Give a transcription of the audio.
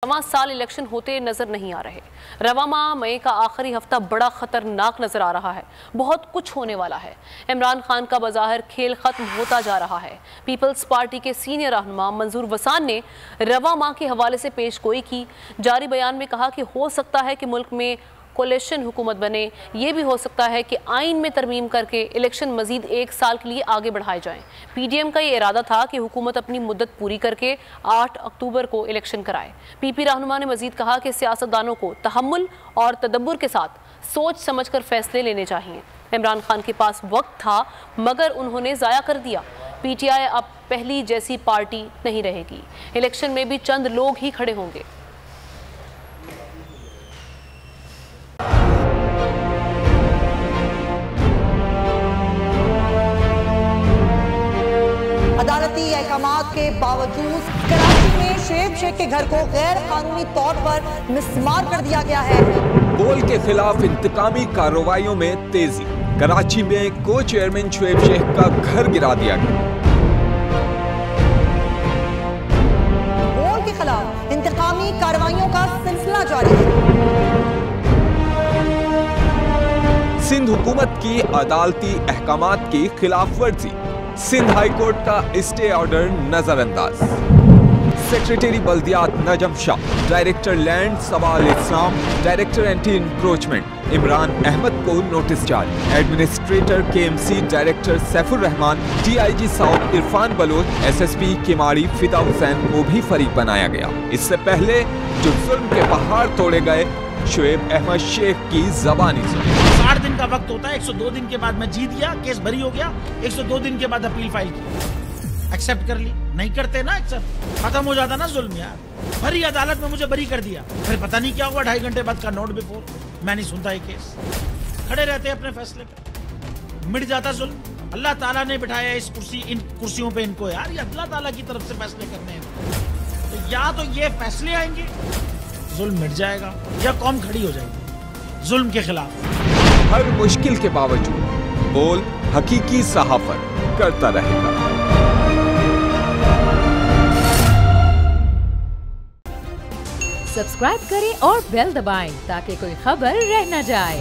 रवां साल इलेक्शन होते नजर नहीं आ रहे। रवां माह मई का आखिरी हफ्ता बड़ा खतरनाक नजर आ रहा है। बहुत कुछ होने वाला है। इमरान खान का बज़ाहिर खेल खत्म होता जा रहा है। पीपल्स पार्टी के सीनियर रहनुमा मंजूर वसान ने रवां माह के हवाले से पेश गोई की। जारी बयान में कहा कि हो सकता है कि मुल्क में कोलिशन हुकूमत बने। ये भी हो सकता है कि आइन में तरमीम करके इलेक्शन मजीद 1 साल के लिए आगे बढ़ाए जाएं। PDM का ये इरादा था कि हुकूमत अपनी मुद्दत पूरी करके 8 अक्टूबर को इलेक्शन कराए। PP रहनुमा ने मजीद कहा कि सियासतदानों को तहम्मुल और तदब्बुर के साथ सोच समझ कर फैसले लेने चाहिए। इमरान खान के पास वक्त था मगर उन्होंने ज़ाया कर दिया। PTI अब पहली जैसी पार्टी नहीं रहेगी। इलेक्शन में भी चंद लोग ही खड़े होंगे। अदालती अहकामात के बावजूद कराची में शुएब शेख के घर को गैर कानूनी तौर पर मिसमार कर दिया गया है। बोल के खिलाफ इंतकामी कार्रवाइयों में तेजी। कराची में को चेयरमैन शुएब शेख का घर गिरा दिया गया। बोल के खिलाफ इंतकामी कार्रवाइयों का सिलसिला जारी है। सिंध हुकूमत की अदालती अहकामात की खिलाफ वर्जी। सिंध हाई कोर्ट का स्टे ऑर्डर नजरअंदाज। सेक्रेटरी बल्दियात Najam Shah, director land Sawal Islam, director anti encroachment Imran Ahmed को नोटिस जारी। Administrator KMC director Saifur Rehman, DIG south Irfan Baloch, SSP Keamari Fida Hussain को भी फरीक बनाया गया। इससे पहले जो जुल्म के पहाड़ तोड़े गए, शुएब अहमद शेख की जबानी सुनी। 60 दिन का वक्त होता है। 102 दिन के बाद मैं जीत गया, केस भरी हो गया। 102 दिन के बाद अपील फाइल की, एक्सेप्ट कर ली। नहीं करते ना एक्सेप्ट, खत्म हो जाता ना जुल्म यार। भरी अदालत में मुझे बरी कर दिया, फिर पता नहीं क्या हुआ 2.5 घंटे बाद का नोट बिफोर। मैं नहीं सुनता ये केस, खड़े रहते अपने फैसले पे, मिट जाता जुल्म। अल्लाह ताला ने बिठाया इस इन कुर्सियों पे इनको यार, ये अल्लाह ताला की तरफ से फैसले करने हैं। तो या तो ये फैसले आएंगे, जुल्म मिट जाएगा, या कौम खड़ी हो जाएगी जुल्म के खिलाफ। हर मुश्किल के बावजूद बोल हकीकी सहाफत करता रहेगा। सब्सक्राइब करें और बेल दबाएं ताकि कोई खबर रह न जाए।